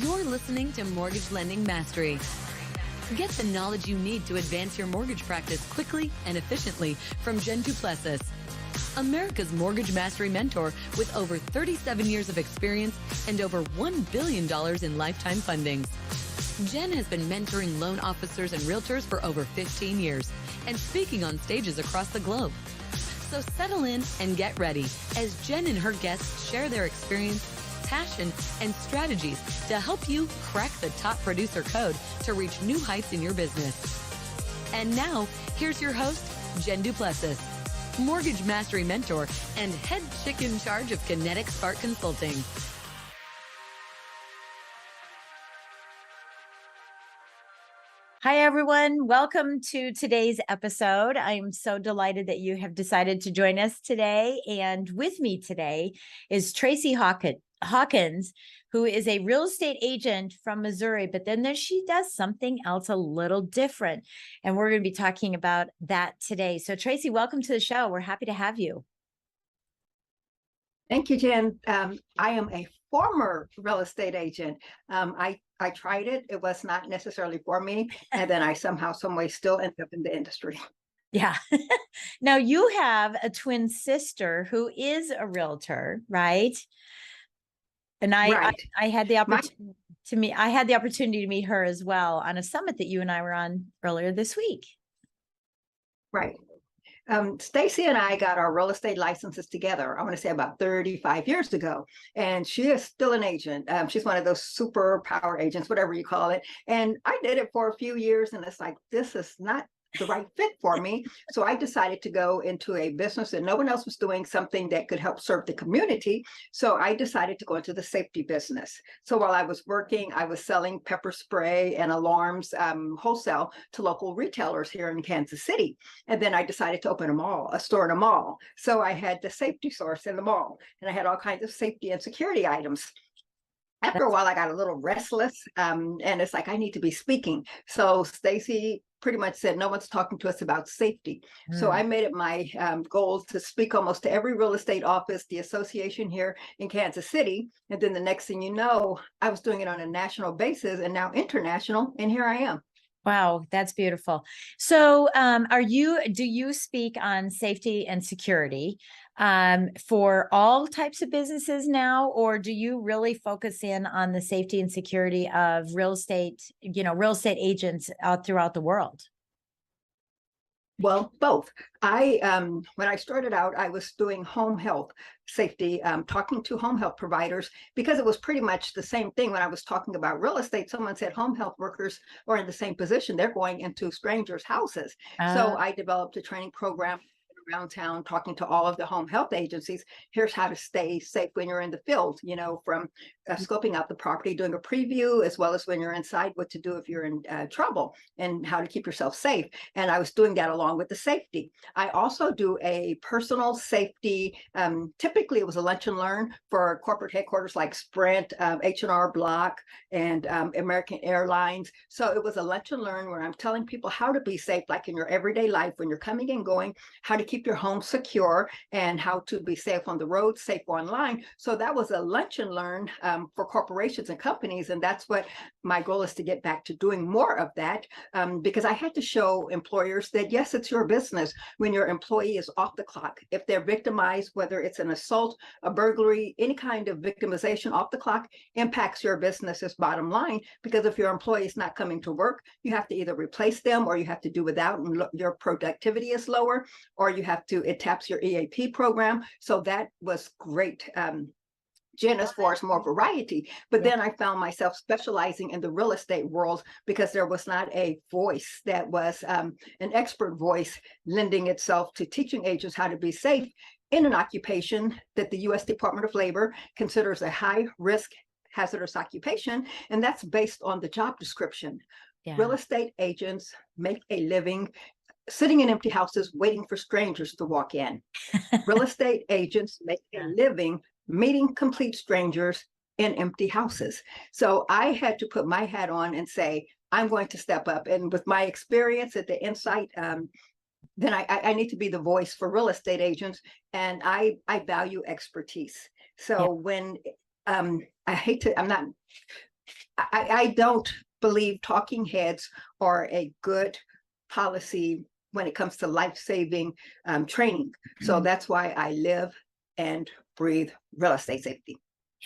You're listening to Mortgage Lending Mastery. Get the knowledge you need to advance your mortgage practice quickly and efficiently from Jen Duplessis, America's Mortgage Mastery mentor with over 37 years of experience and over $1 billion in lifetime fundings. Jen has been mentoring loan officers and realtors for over 15 years and speaking on stages across the globe. So settle in and get ready as Jen and her guests share their experience, passion, and strategies to help you crack the top producer code to reach new heights in your business. And now, here's your host, Jen Duplessis, Mortgage Mastery Mentor and head chick in charge of Kinetic Spark Consulting. Hi, everyone. Welcome to today's episode. I'm so delighted that you have decided to join us today. And with me today is Tracy Hawkins, who is a real estate agent from Missouri, but then she does something else a little different. And we're going to be talking about that today. So Tracy, welcome to the show. We're happy to have you. Thank you, Jen. I am a former real estate agent. I tried it. It was not necessarily for me. And then I somehow, some way still ended up in the industry. Yeah. Now you have a twin sister who is a realtor, right? And I had the opportunity to meet her as well on a summit that you and I were on earlier this week. Right. Stacy and I got our real estate licenses together, I want to say about 35 years ago. And she is still an agent. She's one of those super power agents, whatever you call it. And I did it for a few years. And it's like, this is not the right fit for me. So I decided to go into a business that no one else was doing, something that could help serve the community. So I decided to go into the safety business. So while I was working, I was selling pepper spray and alarms wholesale to local retailers here in Kansas City. And then I decided to open a store in a mall. So I had the safety source in the mall, and I had all kinds of safety and security items. After a while, I got a little restless, and it's like, I need to be speaking. So Stacy pretty much said, no one's talking to us about safety. So I made it my goal to speak almost to every real estate office, the association here in Kansas City. And then the next thing you know, I was doing it on a national basis and now international. And here I am. Wow, that's beautiful. So do you speak on safety and security for all types of businesses now, or do you really focus in on the safety and security of real estate agents out throughout the world? Well, both. When I started out, I was doing home health safety, talking to home health providers, because it was pretty much the same thing. When I was talking about real estate, someone said home health workers are in the same position. They're going into strangers' houses. So I developed a training program around town, talking to all of the home health agencies. Here's how to stay safe when you're in the field, from scoping out the property, doing a preview, as well as when you're inside, what to do if you're in trouble, and how to keep yourself safe. And I was doing that along with the safety. I also do a personal safety. Typically, it was a lunch and learn for corporate headquarters like Sprint, H&R Block, and American Airlines. So it was a lunch and learn where I'm telling people how to be safe, like in your everyday life, when you're coming and going, how to keep your home secure, and how to be safe on the road, safe online. So that was a lunch and learn for corporations and companies. And that's what my goal is, to get back to doing more of that, because I had to show employers that, yes, it's your business when your employee is off the clock. If they're victimized, whether it's an assault, a burglary, any kind of victimization off the clock impacts your business's bottom line, because if your employee is not coming to work, you have to either replace them, or you have to do without, and your productivity is lower, or it taps your EAP program. So that was great. Jen, as far as more variety. But then I found myself specializing in the real estate world, because there was not a voice that was an expert voice lending itself to teaching agents how to be safe in an occupation that the U.S. Department of Labor considers a high risk hazardous occupation. And that's based on the job description. Yeah. Real estate agents make a living sitting in empty houses waiting for strangers to walk in. Real estate agents make a living meeting complete strangers in empty houses. So I had to put my hat on and say, I'm going to step up. And with my experience at the Insight, then I need to be the voice for real estate agents. And I value expertise. So when I I don't believe talking heads are a good policy when it comes to life-saving training. So that's why I live and breathe real estate safety.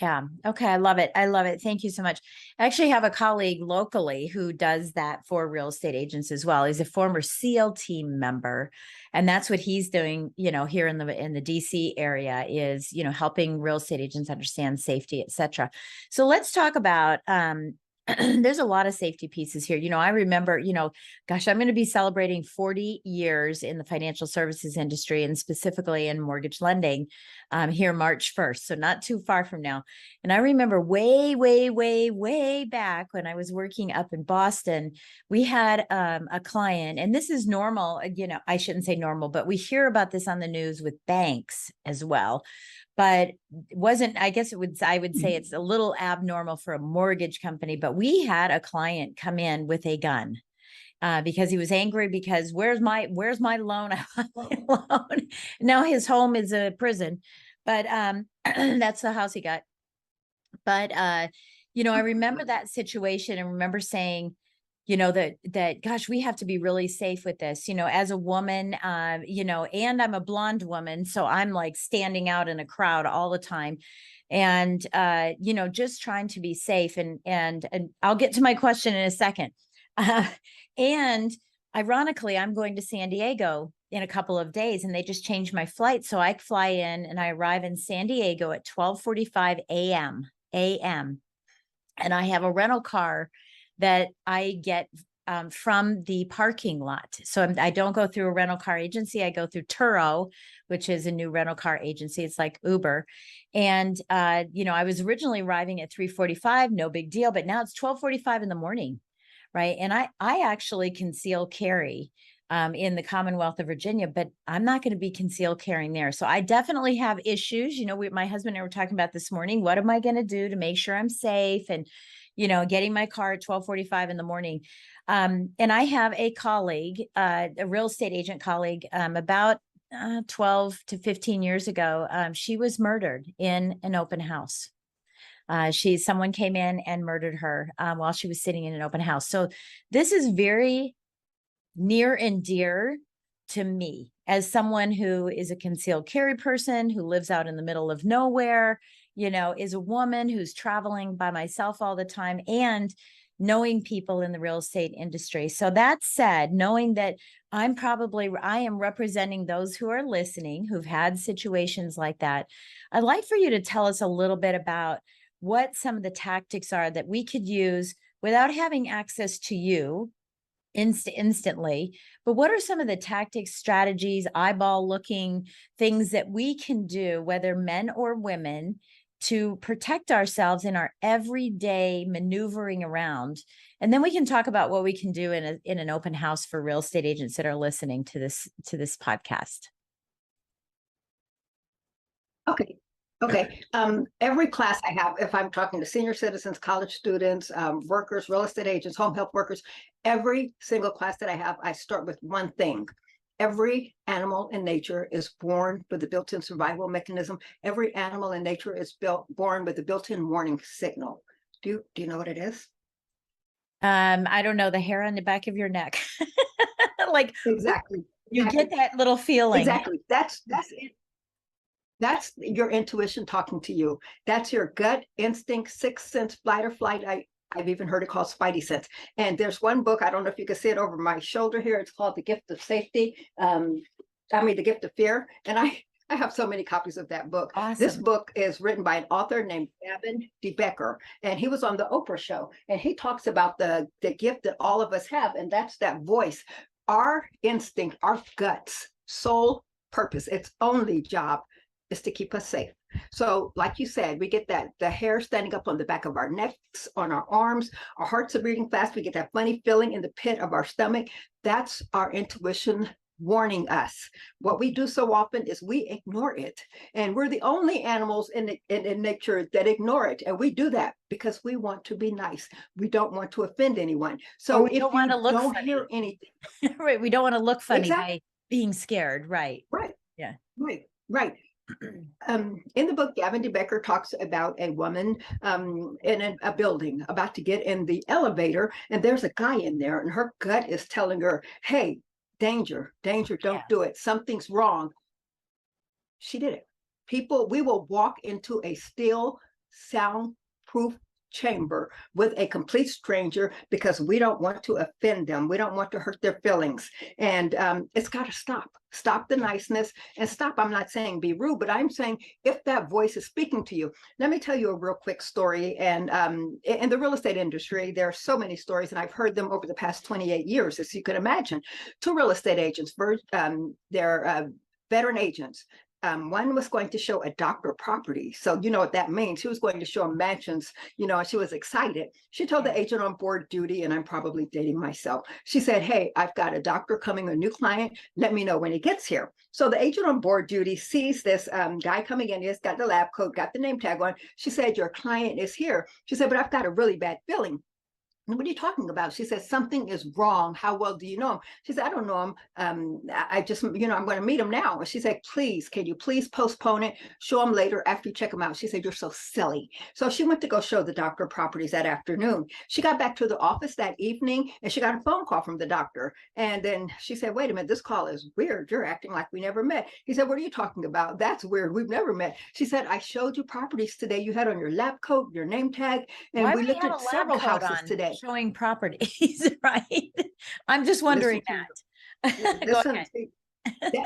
Yeah. Okay. I love it. I love it. Thank you so much. I actually have a colleague locally who does that for real estate agents as well. He's a former SEAL team member, and that's what he's doing, here in the DC area is, helping real estate agents understand safety, et cetera. So let's talk about, there's a lot of safety pieces here. I remember, gosh, I'm going to be celebrating 40 years in the financial services industry and specifically in mortgage lending here March 1st. So not too far from now. And I remember way, way, way, way back when I was working up in Boston, we had a client, and this is normal, I shouldn't say normal, but we hear about this on the news with banks as well. But wasn't, I guess I would say it's a little abnormal for a mortgage company, but we had a client come in with a gun because he was angry because where's my loan? I want my loan. Now his home is a prison, but that's the house he got. But I remember that situation and remember saying, that gosh, we have to be really safe with this, as a woman, and I'm a blonde woman, so I'm like standing out in a crowd all the time, and just trying to be safe. And I'll get to my question in a second. And ironically, I'm going to San Diego in a couple of days, and they just changed my flight, so I fly in and I arrive in San Diego at 12:45 a.m. And I have a rental car that I get from the parking lot. So I don't go through a rental car agency. I go through Turo, which is a new rental car agency. It's like Uber. And, I was originally arriving at 3:45, no big deal, but now it's 12:45 in the morning, right? And I actually conceal carry in the Commonwealth of Virginia, but I'm not going to be concealed carrying there. So I definitely have issues. My husband and I were talking about this morning, what am I going to do to make sure I'm safe? And getting my car at 12:45 in the morning. And I have a colleague, a real estate agent colleague, about 12 to 15 years ago. She was murdered in an open house. Someone came in and murdered her while she was sitting in an open house. So this is very near and dear to me as someone who is a concealed carry person who lives out in the middle of nowhere, is a woman who's traveling by myself all the time and knowing people in the real estate industry. So that said, knowing that I am representing those who are listening, who've had situations like that, I'd like for you to tell us a little bit about what some of the tactics are that we could use without having access to you instantly, but what are some of the tactics, strategies, eyeball looking things that we can do, whether men or women, to protect ourselves in our everyday maneuvering around? And then we can talk about what we can do in an open house for real estate agents that are listening to this podcast. Okay. Every class I have, if I'm talking to senior citizens, college students, workers, real estate agents, home health workers, every single class that I have, I start with one thing. Every animal in nature is born with a built-in survival mechanism. Every animal in nature is born with a built-in warning signal. Do you know what it is? I don't know, the hair on the back of your neck. Like exactly. You get that little feeling. Exactly. That's it. That's your intuition talking to you. That's your gut instinct, sixth sense, flight or flight. I've even heard it called spidey sense. And there's one book, I don't know if you can see it over my shoulder here. It's called The Gift of Safety. The Gift of Fear. And I have so many copies of that book. Awesome. This book is written by an author named Gavin DeBecker, and he was on the Oprah show. And he talks about the gift that all of us have, and that's that voice. Our instinct, our guts, sole purpose, its only job is to keep us safe. So like you said, we get the hair standing up on the back of our necks, on our arms, our hearts are beating fast. We get that funny feeling in the pit of our stomach. That's our intuition warning us. What we do so often is we ignore it. And we're the only animals in nature that ignore it. And we do that because we want to be nice. We don't want to offend anyone. So if you don't hear anything. Right. We don't want to look funny exactly. by being scared. Right. Right. Yeah. Right. In the book, Gavin DeBecker talks about a woman in a building about to get in the elevator, and there's a guy in there, and her gut is telling her, hey, danger, danger, don't do it. Something's wrong. She did it. People, we will walk into a still, soundproof chamber with a complete stranger because we don't want to offend them. We don't want to hurt their feelings. And it's got to stop. Stop the niceness and stop. I'm not saying be rude, but I'm saying if that voice is speaking to you. Let me tell you a real quick story. And in the real estate industry, there are so many stories, and I've heard them over the past 28 years, as you can imagine. Two real estate agents, they're veteran agents. One was going to show a doctor property. So you know what that means. She was going to show him mansions, and she was excited. She told the agent on board duty, and I'm probably dating myself. She said, hey, I've got a doctor coming, a new client. Let me know when he gets here. So the agent on board duty sees this guy coming in. He's got the lab coat, got the name tag on. She said, your client is here. She said, but I've got a really bad feeling. What are you talking about? She said, something is wrong. How well do you know him? She said, I don't know him. I just, I'm going to meet him now. And she said, please, can you please postpone it? Show him later after you check him out. She said, you're so silly. So she went to go show the doctor properties that afternoon. She got back to the office that evening and she got a phone call from the doctor. And then she said, wait a minute, this call is weird. You're acting like we never met. He said, what are you talking about? That's weird. We've never met. She said, I showed you properties today. You had on your lab coat, your name tag, and we looked at several houses today. Showing properties, right? I'm just wondering that. Listen,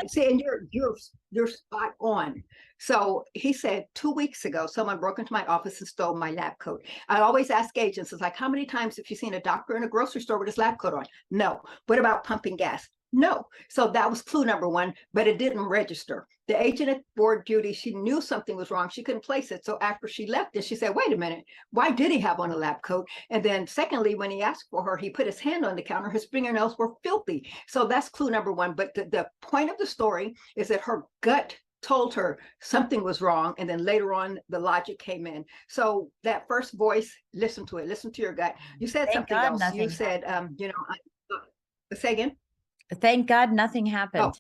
see, and you're spot on. So he said 2 weeks ago, someone broke into my office and stole my lab coat. I always ask agents, it's like, how many times have you seen a doctor in a grocery store with his lab coat on? No. What about pumping gas? No. So that was clue number one, but it didn't register. The agent at board duty, she knew something was wrong. She couldn't place it. So after she left it, she said, wait a minute, why did he have on a lab coat? And then secondly, when he asked for her, he put his hand on the counter. His fingernails were filthy. So that's clue number one. But the point of the story is that her gut told her something was wrong. And then later on, the logic came in. So that first voice, listen to it. Listen to your gut. You said Thank something God else. You said, say again. Thank God nothing happened. Oh,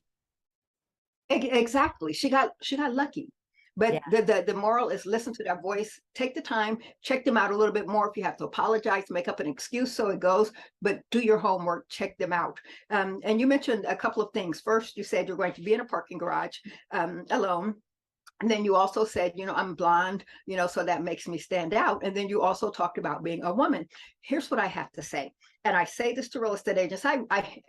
exactly. She got lucky. But the moral is listen to that voice, take the time, check them out a little bit more. If you have to apologize, make up an excuse, so it goes, but do your homework, check them out. And you mentioned a couple of things. First, you said you're going to be in a parking garage alone. And then you also said, I'm blonde, so that makes me stand out. And then you also talked about being a woman. Here's what I have to say. And I say this to real estate agents. I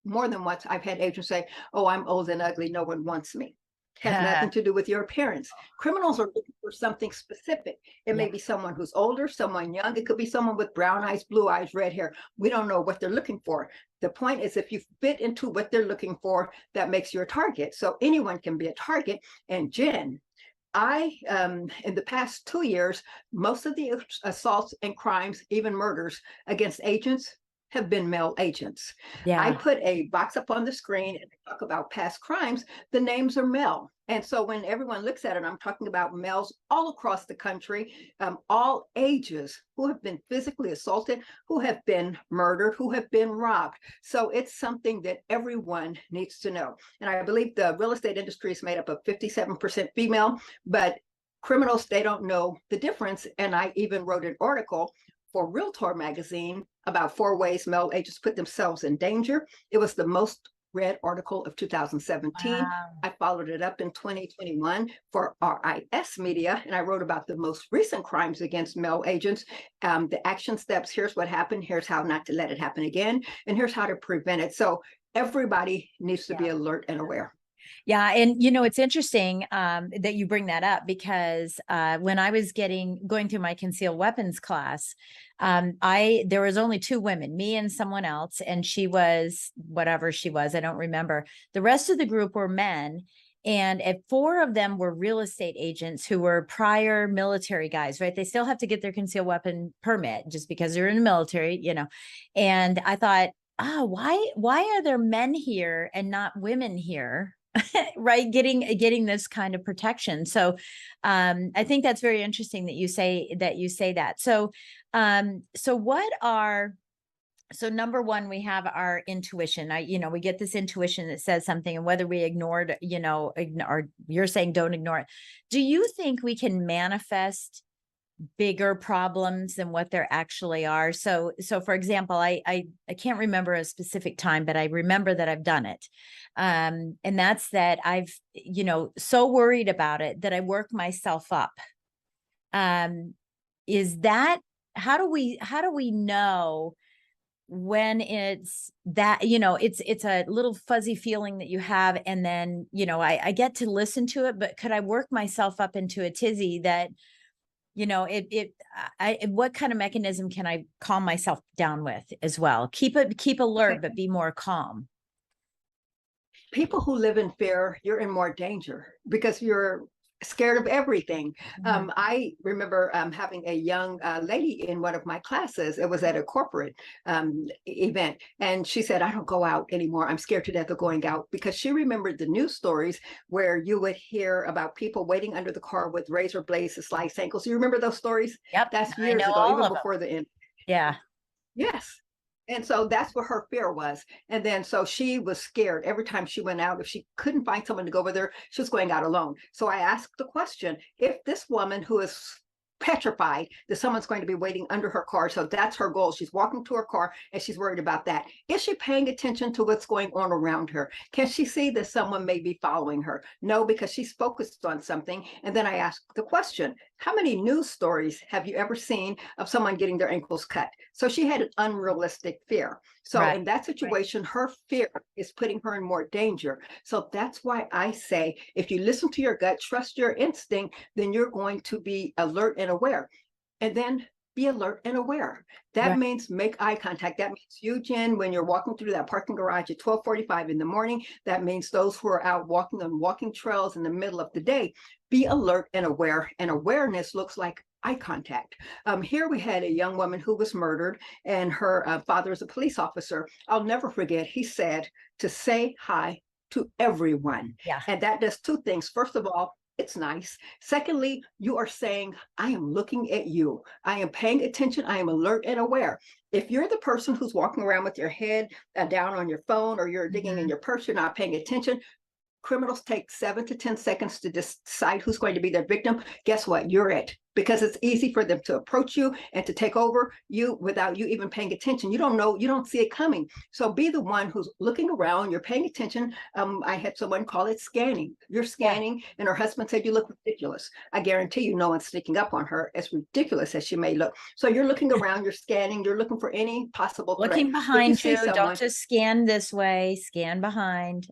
more than once, I've had agents say, oh, I'm old and ugly. No one wants me. Has nothing to do with your appearance. Criminals are looking for something specific. It may be someone who's older, someone young. It could be someone with brown eyes, blue eyes, red hair. We don't know what they're looking for. The point is, if you fit into what they're looking for, that makes you a target. So anyone can be a target. And Jen, in the past 2 years, most of the assaults and crimes, even murders against agents, have been male agents. I put a box up on the screen and talk about past crimes. The names are male. And so when everyone looks at it, I'm talking about males all across the country, all ages, who have been physically assaulted, who have been murdered, who have been robbed. So it's something that everyone needs to know. And I believe the real estate industry is made up of 57% female, but criminals, they don't know the difference. And I even wrote an article for Realtor magazine about 4 ways male agents put themselves in danger. It was the most read article of 2017. Wow. I followed it up in 2021 for RIS Media, and I wrote about the most recent crimes against male agents, the action steps. Here's what happened. Here's how not to let it happen again. And here's how to prevent it. So everybody needs to be alert and aware. Yeah. And, it's interesting that you bring that up because when I was going through my concealed weapons class, there was only 2 women, me and someone else, and she was whatever she was. I don't remember. The rest of the group were men. And 4 of them were real estate agents who were prior military guys, right? They still have to get their concealed weapon permit just because they're in the military, And I thought, why are there men here and not women here? Right, getting this kind of protection. So I think that's very interesting that you say that. So so what are So number one, we have our intuition. We get this intuition that says something, and whether we ignore it, or you're saying don't ignore it. Do you think we can manifest bigger problems than what there actually are? So for example, I can't remember a specific time, but I remember that I've done it. And that's that I've, so worried about it that I work myself up. Is that, how do we know when it's that, it's a little fuzzy feeling that you have, and then, I get to listen to it, but could I work myself up into a tizzy that, what kind of mechanism can I calm myself down with as well? Keep alert, Okay. but be more calm. People who live in fear, you're in more danger because you're scared of everything. I remember having a young lady in one of my classes. It was at a corporate event, and she said, "I don't go out anymore. I'm scared to death of going out," because she remembered the news stories where you would hear about people waiting under the car with razor blades to slice ankles. You remember those stories? Yep, That's I years know ago, all even of them. before the end. Yeah. Yes. And so that's what her fear was. And then so she was scared every time she went out. If she couldn't find someone to go with her, she was going out alone. So I asked the question, if this woman who is petrified that someone's going to be waiting under her car, so that's her goal, she's walking to her car and she's worried about that, is she paying attention to what's going on around her? Can she see that someone may be following her? No, because she's focused on something. And then I asked the question, how many news stories have you ever seen of someone getting their ankles cut? So she had an unrealistic fear. So Right. in that situation, her fear is putting her in more danger. So that's why I say, if you listen to your gut, trust your instinct, then you're going to be alert and aware. And then be alert and aware. That Right. means make eye contact. That means you, Jen, when you're walking through that parking garage at 12:45 in the morning. That means those who are out walking on walking trails in the middle of the day. Be alert and aware. And awareness looks like eye contact. Here we had a young woman who was murdered, and her father is a police officer. I'll never forget, he said to say hi to everyone. Yeah. And that does two things. First of all, it's nice. Secondly, you are saying, I am looking at you. I am paying attention. I am alert and aware. If you're the person who's walking around with your head down on your phone, or you're digging in your purse, you're not paying attention. Criminals take 7 to 10 seconds to decide who's going to be their victim. Guess what? You're it. Because it's easy for them to approach you and to take over you without you even paying attention. You don't know, you don't see it coming. So be the one who's looking around, you're paying attention. I had someone call it scanning. You're scanning, and her husband said, "You look ridiculous." I guarantee you no one's sneaking up on her, as ridiculous as she may look. So you're looking around, you're scanning, you're looking for any possible threat. Looking behind you, someone, don't just scan this way, scan behind.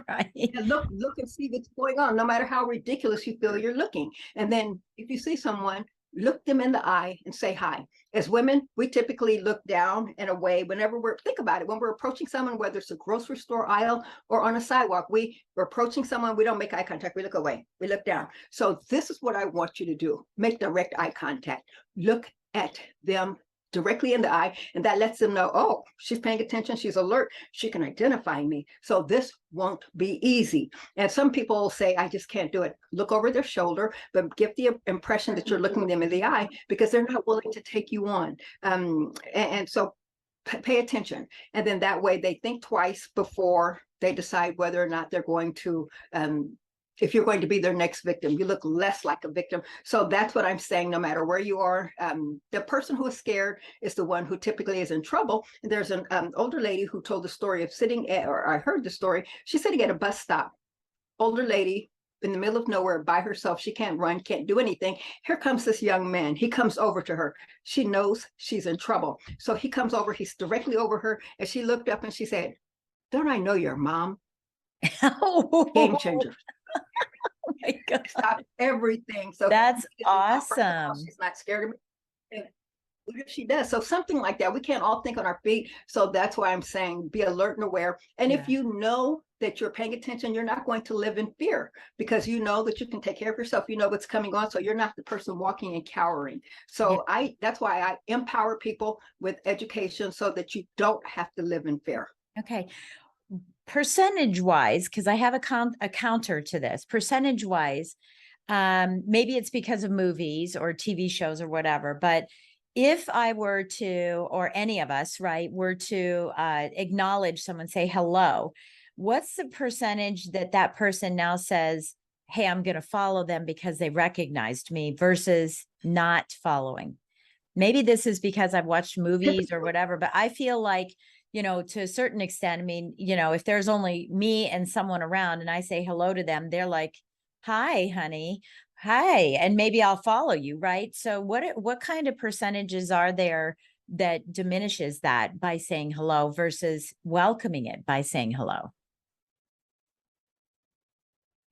Right. look and see what's going on, no matter how ridiculous you feel you're looking. And then if you see someone, look them in the eye and say hi. As women, we typically look down and away whenever think about it, when we're approaching someone, whether it's a grocery store aisle or on a sidewalk, we're approaching someone, we don't make eye contact, we look away, we look down. So this is what I want you to do. Make direct eye contact. Look at them directly in the eye, and that lets them know, oh, she's paying attention, she's alert, she can identify me. So this won't be easy. And some people say, I just can't do it. Look over their shoulder, but give the impression that you're looking them in the eye, because they're not willing to take you on. And so pay attention. And then that way they think twice before they decide whether or not they're going to if you're going to be their next victim. You look less like a victim. So that's what I'm saying, no matter where you are. The person who is scared is the one who typically is in trouble. And there's an older lady who told the story of or I heard the story, she's sitting at a bus stop. Older lady in the middle of nowhere by herself. She can't run, can't do anything. Here comes this young man. He comes over to her. She knows she's in trouble. So he comes over, he's directly over her. And she looked up and she said, "Don't I know your mom?" Game changer. Oh my God. Stop everything. So that's awesome. She's not scared of me. And what if she does? So something like that. We can't all think on our feet. So that's why I'm saying be alert and aware. And if you know that you're paying attention, you're not going to live in fear, because you know that you can take care of yourself. You know what's coming on. So you're not the person walking and cowering. So that's why I empower people with education, so that you don't have to live in fear. Okay. Percentage wise, because I have a counter to this, percentage wise, maybe it's because of movies or TV shows or whatever, but if I were to, or any of us, right, were to acknowledge someone, say hello, what's the percentage that that person now says, hey, I'm going to follow them because they recognized me versus not following? Maybe this is because I've watched movies or whatever, but I feel like, to a certain extent, I mean, if there's only me and someone around and I say hello to them, they're like, hi, honey. Hi. And maybe I'll follow you. Right. So what kind of percentages are there that diminishes that by saying hello versus welcoming it by saying hello?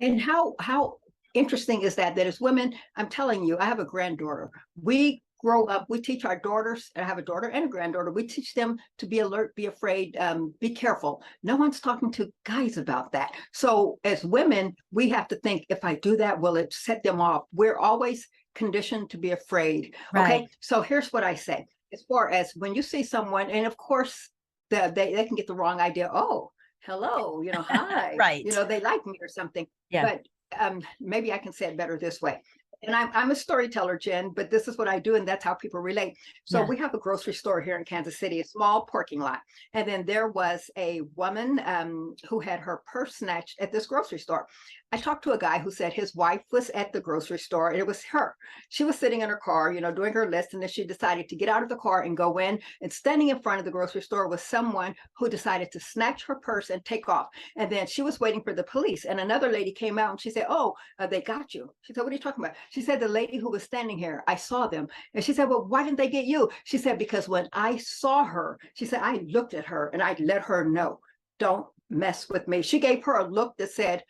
And how interesting is that as women, I'm telling you, I have a granddaughter. We grow up, we teach our daughters, I have a daughter and a granddaughter, we teach them to be alert, be afraid, be careful. No one's talking to guys about that. So as women, we have to think, if I do that, will it set them off? We're always conditioned to be afraid. Right. Okay, so here's what I say. As far as when you see someone, and of course, they can get the wrong idea. Oh, hello, hi, Right. they like me or something. Yeah. But maybe I can say it better this way. And I'm a storyteller, Jen, but this is what I do, and that's how people relate. So Yeah. we have a grocery store here in Kansas City, a small parking lot. And then there was a woman who had her purse snatched at this grocery store. I talked to a guy who said his wife was at the grocery store. And it was her. She was sitting in her car, doing her list. And then she decided to get out of the car and go in. And standing in front of the grocery store was someone who decided to snatch her purse and take off. And then she was waiting for the police. And another lady came out and she said, oh, they got you. She said, what are you talking about? She said, the lady who was standing here, I saw them. And she said, well, why didn't they get you? She said, because when I saw her, she said, I looked at her and I let her know, don't mess with me. She gave her a look that said,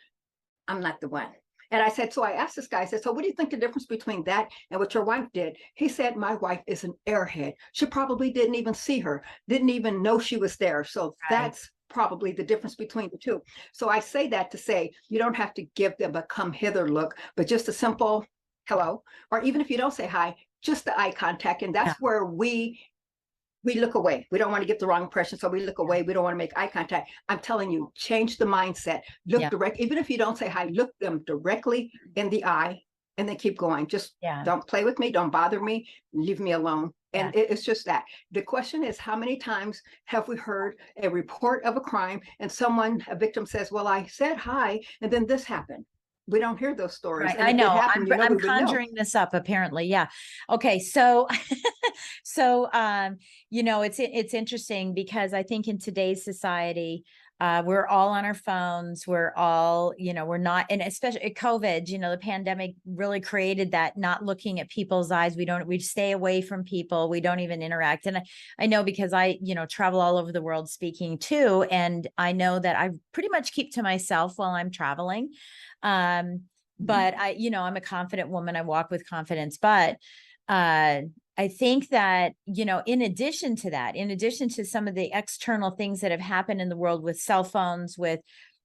I'm not the one. And I said, so I asked this guy, I said, so what do you think the difference between that and what your wife did? He said, my wife is an airhead. She probably didn't even see her, didn't even know she was there. So that's probably the difference between the two. So I say that to say, you don't have to give them a come hither look, but just a simple hello, or even if you don't say hi, just the eye contact. And that's where we look away. We don't want to get the wrong impression. So we look away. We don't want to make eye contact. I'm telling you, change the mindset. Look direct. Even if you don't say hi, look them directly in the eye and then keep going. Just don't play with me. Don't bother me. Leave me alone. And it's just that. The question is, how many times have we heard a report of a crime and a victim says, well, I said hi, and then this happened. We don't hear those stories. Right. And I know. happened, I'm conjuring this up apparently. Yeah. Okay. So, it's interesting because I think in today's society, we're all on our phones. We're all, we're not, and especially COVID, the pandemic really created that not looking at people's eyes. We stay away from people. We don't even interact. And I know because I, travel all over the world speaking too. And I know that I pretty much keep to myself while I'm traveling. But I'm a confident woman. I walk with confidence, but, I think that, in addition to some of the external things that have happened in the world with cell phones, with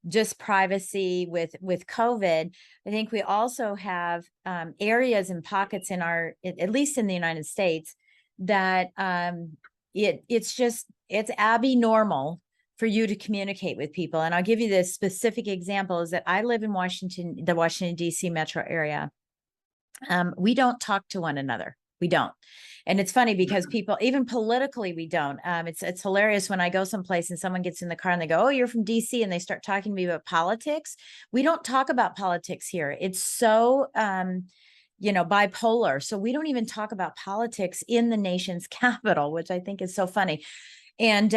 just privacy, with COVID, I think we also have areas and pockets at least in the United States, that it's abnormal for you to communicate with people. And I'll give you this specific example is that I live in the Washington, D.C. metro area. We don't talk to one another. We don't. And it's funny because people, even politically, we don't. It's hilarious when I go someplace and someone gets in the car and they go, oh, you're from DC, and they start talking to me about politics. We don't talk about politics here. It's so, bipolar. So we don't even talk about politics in the nation's capital, which I think is so funny. And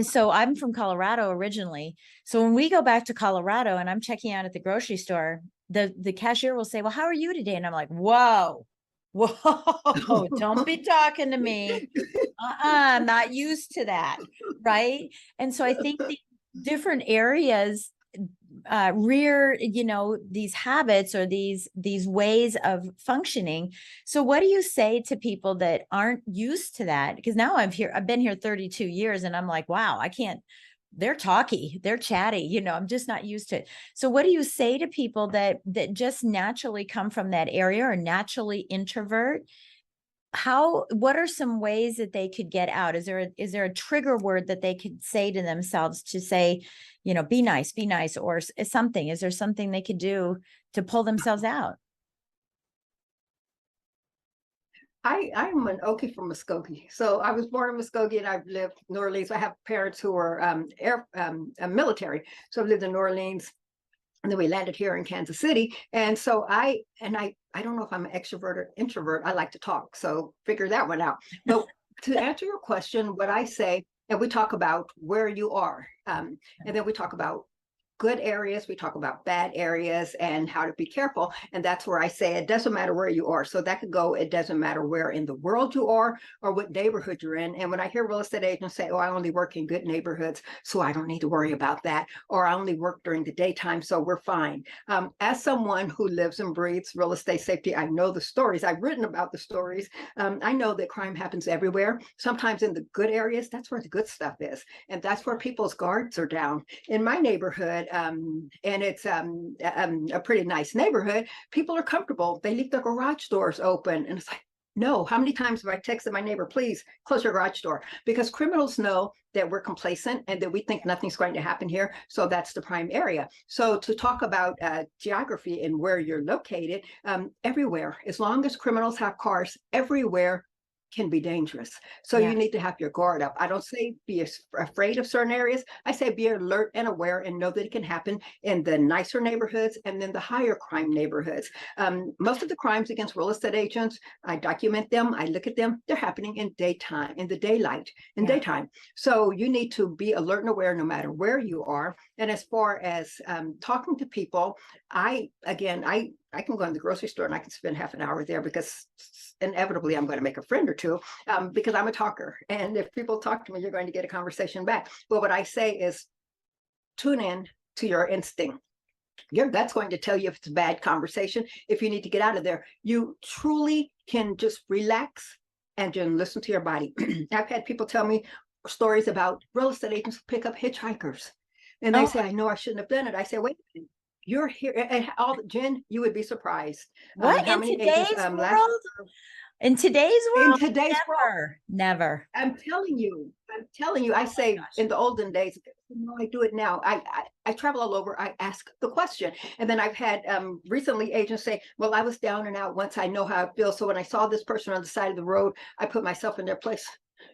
so I'm from Colorado originally. So when we go back to Colorado and I'm checking out at the grocery store, the cashier will say, well, how are you today? And I'm like, whoa, don't be talking to me. I'm not used to that. Right. And so I think the different areas rear, these habits or these ways of functioning. So what do you say to people that aren't used to that? Because now I've been here 32 years and I'm like, wow, they're talky, they're chatty, I'm just not used to it. So what do you say to people that just naturally come from that area or naturally introvert? What are some ways that they could get out? Is there a trigger word that they could say to themselves to say, be nice, or something? Is there something they could do to pull themselves out? I'm an Okie from Muskogee. So I was born in Muskogee and I've lived in New Orleans. I have parents who are military. So I've lived in New Orleans and then we landed here in Kansas City. And so I don't know if I'm an extrovert or introvert. I like to talk. So figure that one out. But to answer your question, what I say, and we talk about where you are, and then we talk about good areas, we talk about bad areas and how to be careful. And that's where I say it doesn't matter where you are. So that could go, it doesn't matter where in the world you are or what neighborhood you're in. And when I hear real estate agents say, oh, I only work in good neighborhoods, so I don't need to worry about that, or I only work during the daytime, so we're fine. As someone who lives and breathes real estate safety, I know the stories. I've written about the stories. I know that crime happens everywhere. Sometimes in the good areas, that's where the good stuff is. And that's where people's guards are down. In my neighborhood, and it's a pretty nice neighborhood, people are comfortable. They leave their garage doors open. And it's like, no, how many times have I texted my neighbor, please close your garage door? Because criminals know that we're complacent and that we think nothing's going to happen here. So that's the prime area. So to talk about geography and where you're located, everywhere, as long as criminals have cars, everywhere can be dangerous. So you need to have your guard up. I don't say be afraid of certain areas. I say be alert and aware and know that it can happen in the nicer neighborhoods and then the higher crime neighborhoods. Most of the crimes against real estate agents, I document them, I look at them, they're happening in daytime, in the daylight, in daytime. So you need to be alert and aware no matter where you are. And as far as talking to people, I can go in the grocery store and I can spend half an hour there because inevitably I'm going to make a friend or two because I'm a talker. And if people talk to me, you're going to get a conversation back. But what I say is tune in to your instinct. Your gut's going to tell you if it's a bad conversation, if you need to get out of there. You truly can just relax and just listen to your body. I've had people tell me stories about real estate agents who pick up hitchhikers. And they say, I know I shouldn't have done it. I say, wait a minute. You're here, and Jen, you would be surprised. What how in many today's agents, world? In today's world, in today's world, never. I'm telling you. I say in the olden days, I do it now. I travel all over. I ask the question, and then I've had recently agents say, "Well, I was down and out once. I know how I feel. So when I saw this person on the side of the road, I put myself in their place."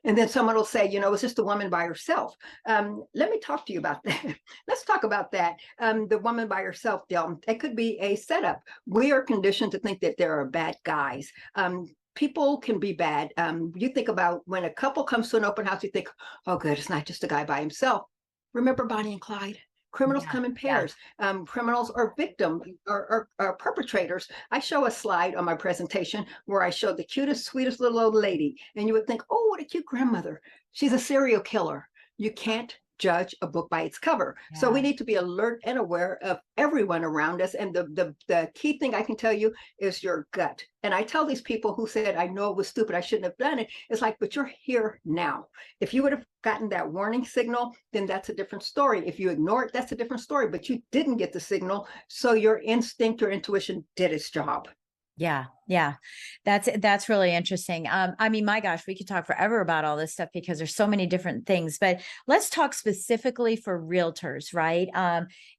And then someone will say, it's just a woman by herself. Let me talk to you about that. Let's talk about that. The woman by herself, Del, it could be a setup. We are conditioned to think that there are bad guys. People can be bad. You think about when a couple comes to an open house, you think, oh, good, it's not just a guy by himself. Remember Bonnie and Clyde? Criminals come in pairs. Criminals are victims or perpetrators. I show a slide on my presentation where I show the cutest, sweetest little old lady. And you would think, oh, what a cute grandmother. She's a serial killer. You can't judge a book by its cover. So we need to be alert and aware of everyone around us. And the key thing I can tell you is your gut. And I tell these people who said, I know it was stupid, I shouldn't have done it. It's like, but you're here now. If you would have gotten that warning signal, then that's a different story. If you ignore it, that's a different story, but you didn't get the signal. So your instinct or intuition did its job. Yeah. That's really interesting. I mean, my gosh, we could talk forever about all this stuff because there's so many different things, but let's talk specifically for realtors, right?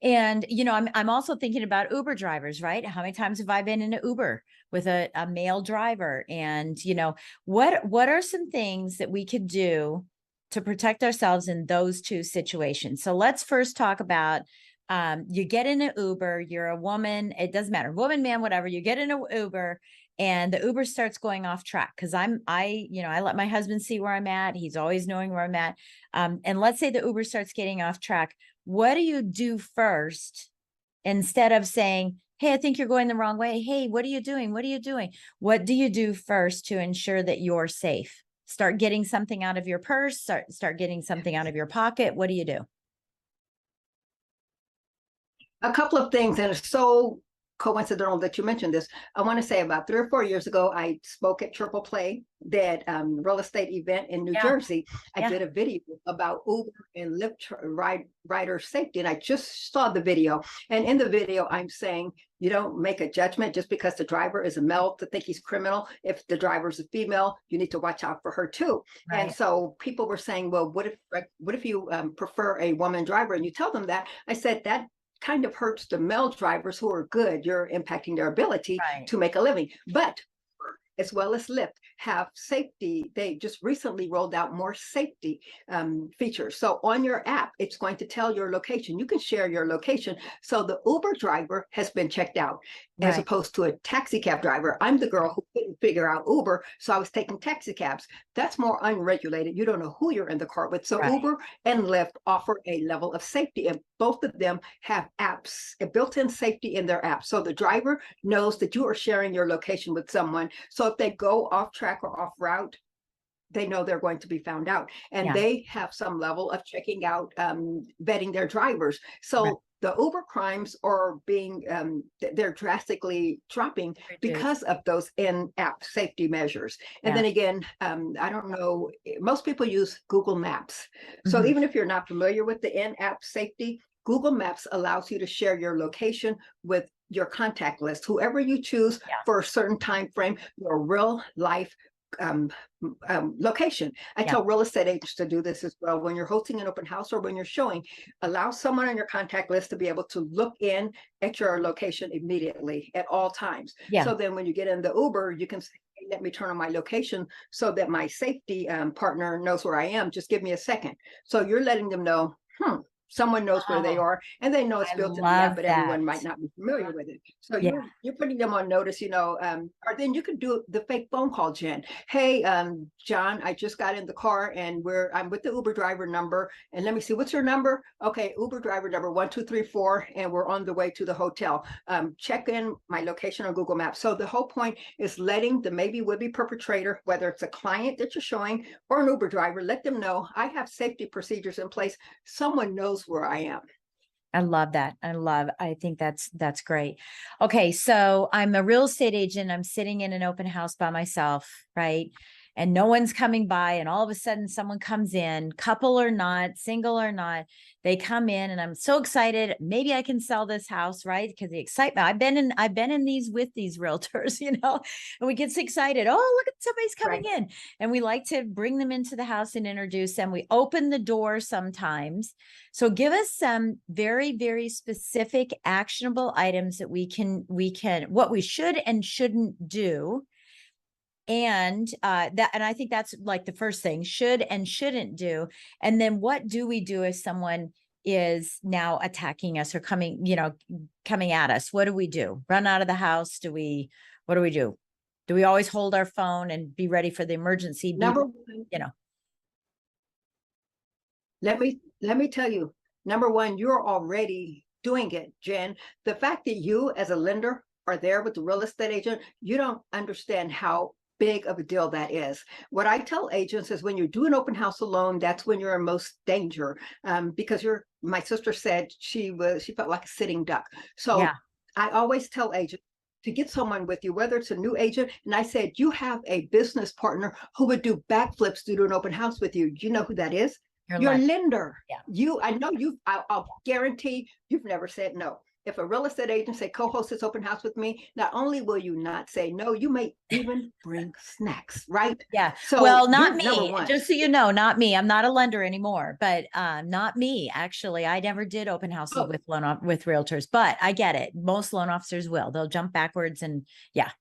And I'm also thinking about Uber drivers, right? How many times have I been in an Uber with a male driver? And what are some things that we could do to protect ourselves in those two situations? So let's first talk about you get in an Uber, you're a woman, it doesn't matter, woman, man, whatever, you get in an Uber and the Uber starts going off track. Cause I let my husband see where I'm at. He's always knowing where I'm at. And let's say the Uber starts getting off track. What do you do first instead of saying, hey, I think you're going the wrong way. Hey, what are you doing? What are you doing? What do you do first to ensure that you're safe? Start getting something out of your purse, start getting something out of your pocket. What do you do? A couple of things, and it's so coincidental that you mentioned this. I want to say about 3 or 4 years ago, I spoke at Triple Play, that real estate event in New Jersey. I did a video about Uber and Lyft rider safety, and I just saw the video. And in the video, I'm saying you don't make a judgment just because the driver is a male to think he's criminal. If the driver is a female, you need to watch out for her too. Right. And so people were saying, well, what if you prefer a woman driver? And you tell them that. I said that kind of hurts the male drivers who are good. You're impacting their ability to make a living. But as well as Lyft have safety. They just recently rolled out more safety features. So on your app, it's going to tell your location. You can share your location. So the Uber driver has been checked out as opposed to a taxi cab driver. I'm the girl who couldn't figure out Uber, so I was taking taxi cabs. That's more unregulated. You don't know who you're in the car with. So Uber and Lyft offer a level of safety, and both of them have apps, a built-in safety in their apps. So the driver knows that you are sharing your location with someone. So if they go off track or off route, they know they're going to be found out, and they have some level of checking out, vetting their drivers. So the Uber crimes are being, they're drastically dropping because of those in-app safety measures. And then again, I don't know, most people use Google Maps. So even if you're not familiar with the in-app safety, Google Maps allows you to share your location with your contact list, whoever you choose for a certain time frame, your real life location. I tell real estate agents to do this as well. When you're hosting an open house or when you're showing, allow someone on your contact list to be able to look in at your location immediately at all times. So then when you get in the Uber, you can say, hey, let me turn on my location so that my safety partner knows where I am. Just give me a second. So you're letting them know, someone knows where they are, and they know it's built in the app, but everyone might not be familiar with it. So you're putting them on notice, you know, or then you could do the fake phone call, Jen. Hey, John, I just got in the car and I'm with the Uber driver number, and let me see, what's your number? Okay, Uber driver number 1234, and we're on the way to the hotel. Check in my location on Google Maps. So the whole point is letting the maybe would-be perpetrator, whether it's a client that you're showing or an Uber driver, let them know I have safety procedures in place. Someone knows where I am. I love that. I think that's great. Okay. So I'm a real estate agent. I'm sitting in an open house by myself, right? And no one's coming by, and all of a sudden someone comes in, couple or not, single or not, they come in, and I'm so excited. Maybe I can sell this house, right? Because the excitement, I've been in these with these realtors, you know, and we get so excited. Oh, look at somebody's coming in. And we like to bring them into the house and introduce them. We open the door sometimes. So give us some very, very specific actionable items that we can, what we should and shouldn't do. And I think that's like the first thing, should and shouldn't do. And then what do we do if someone is now attacking us or coming at us? What do we do? Run out of the house? What do we do? Do we always hold our phone and be ready for the emergency? Number one, let me tell you, number one, you're already doing it, Jen. The fact that you as a lender are there with the real estate agent, you don't understand how big of a deal that is. What I tell agents is when you do an open house alone, that's when you're in most danger, because my sister said she felt like a sitting duck. So I always tell agents to get someone with you, whether it's a new agent. And I said, you have a business partner who would do backflips to do an open house with you. Do you know who that is? Your lender. I'll guarantee you've never said no. If a real estate agent say co-host this open house with me, not only will you not say no, you may even bring snacks, right? Yeah. So well, not me. Just so you know, not me. I'm not a lender anymore, but not me. Actually, I never did open houses with realtors, but I get it. Most loan officers will. They'll jump backwards and yeah.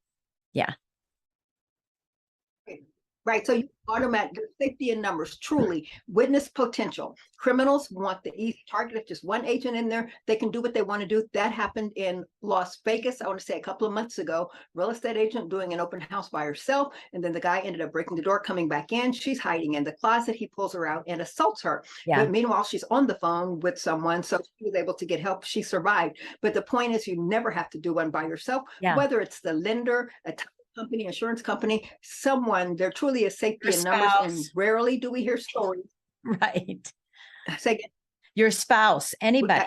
Right. So you automatic safety in numbers, truly witness potential. Criminals want the easy target. If just one agent in there, they can do what they want to do. That happened in Las Vegas, I want to say a couple of months ago. Real estate agent doing an open house by herself. And then the guy ended up breaking the door, coming back in. She's hiding in the closet. He pulls her out and assaults her. But meanwhile, she's on the phone with someone. So she was able to get help. She survived. But the point is, you never have to do one by yourself, whether it's the lender, a company, insurance company, someone, there truly is safety in numbers, and rarely do we hear stories. Right. Say again. Your spouse, anybody.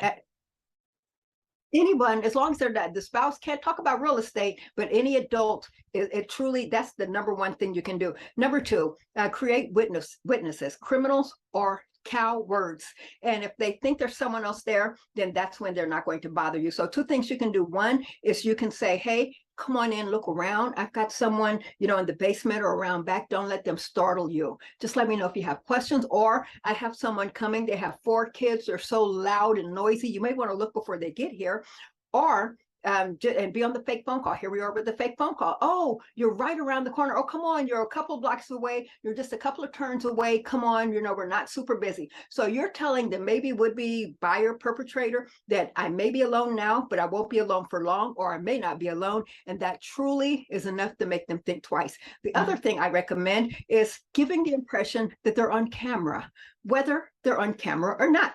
Anyone, as long as they're not, the spouse can't talk about real estate, but any adult, it truly, that's the number one thing you can do. Number two, create witnesses, criminals or cowards. And if they think there's someone else there, then that's when they're not going to bother you. So two things you can do. One is you can say, hey, come on in, look around. I've got someone, in the basement or around back. Don't let them startle you. Just let me know if you have questions. Or I have someone coming. They have 4 kids. They're so loud and noisy. You may want to look before they get here. Or and be on the fake phone call. Here we are with the fake phone call. Oh, you're right around the corner. Oh, come on, you're a couple blocks away. You're just a couple of turns away. Come on, we're not super busy. So you're telling the maybe would-be buyer perpetrator that I may be alone now, but I won't be alone for long, or I may not be alone. And that truly is enough to make them think twice. The other thing I recommend is giving the impression that they're on camera, whether they're on camera or not.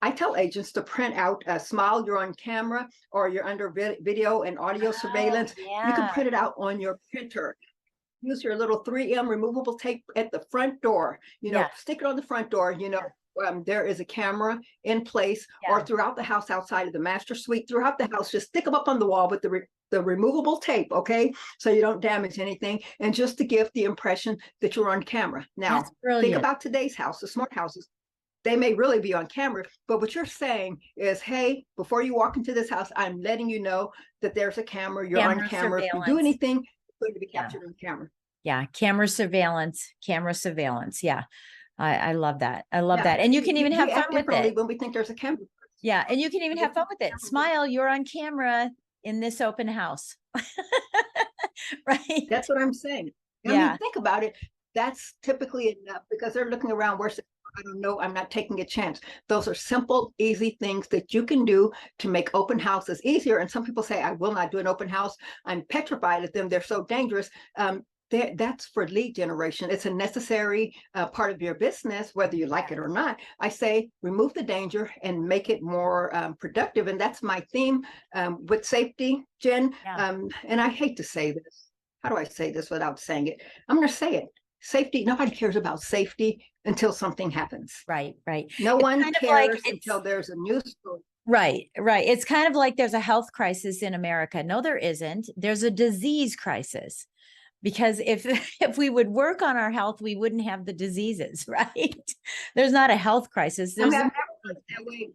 I tell agents to print out a smile, you're on camera, or you're under video and audio surveillance. Yeah. You can print it out on your printer. Use your little 3M removable tape at the front door, stick it on the front door, there is a camera in place, or throughout the house, outside of the master suite, throughout the house, just stick them up on the wall with the removable tape, okay? So you don't damage anything, and just to give the impression that you're on camera. Now, think about today's house, the smart houses. They may really be on camera, but what you're saying is, hey, before you walk into this house, I'm letting you know that there's a camera, you're on camera. If you do anything, it's going to be captured on camera. Yeah, camera surveillance. Yeah. I love that. I love that. And you can even have fun with it. When we think there's a camera. Yeah, and you can even have fun with it. Smile, you're on camera in this open house. Right? That's what I'm saying. I mean, think about it. That's typically enough, because they're looking around, where's I don't know, I'm not taking a chance. Those are simple, easy things that you can do to make open houses easier. And some people say, I will not do an open house. I'm petrified of them. They're so dangerous. That's for lead generation. It's a necessary part of your business, whether you like it or not. I say remove the danger and make it more productive. And that's my theme with safety, Jen. And I hate to say this. How do I say this without saying it? I'm going to say it. Safety, nobody cares about safety until something happens. Right. No one cares until there's a news story. Right. It's kind of like there's a health crisis in America. No, there isn't. There's a disease crisis. Because if we would work on our health, we wouldn't have the diseases, right? There's not a health crisis. I've never heard it that way.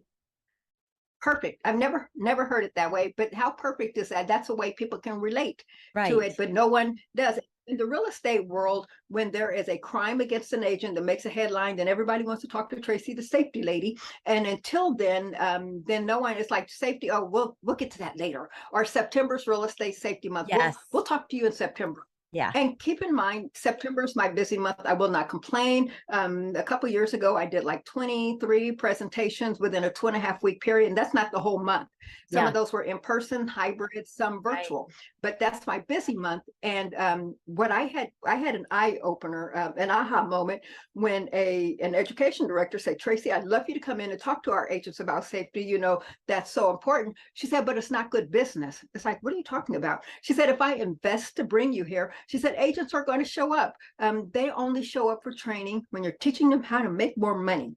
Perfect. I've never heard it that way. But how perfect is that? That's a way people can relate to it, but no one does. In the real estate world, when there is a crime against an agent that makes a headline, then everybody wants to talk to Tracy, the safety lady. And until then no one is like, safety. Oh, we'll get to that later. Or September's real estate safety month. Yes. We'll talk to you in September. Yeah. And keep in mind, September is my busy month. I will not complain. A couple of years ago, I did like 23 presentations within a 2.5-week period. And that's not the whole month. Some of those were in person, hybrid, some virtual. But that's my busy month. And what I had an eye opener, an aha moment when an education director said, Tracy, I'd love you to come in and talk to our agents about safety. That's so important. She said, but it's not good business. It's like, what are you talking about? She said, if I invest to bring you here, she said, agents are going to show up. They only show up for training when you're teaching them how to make more money.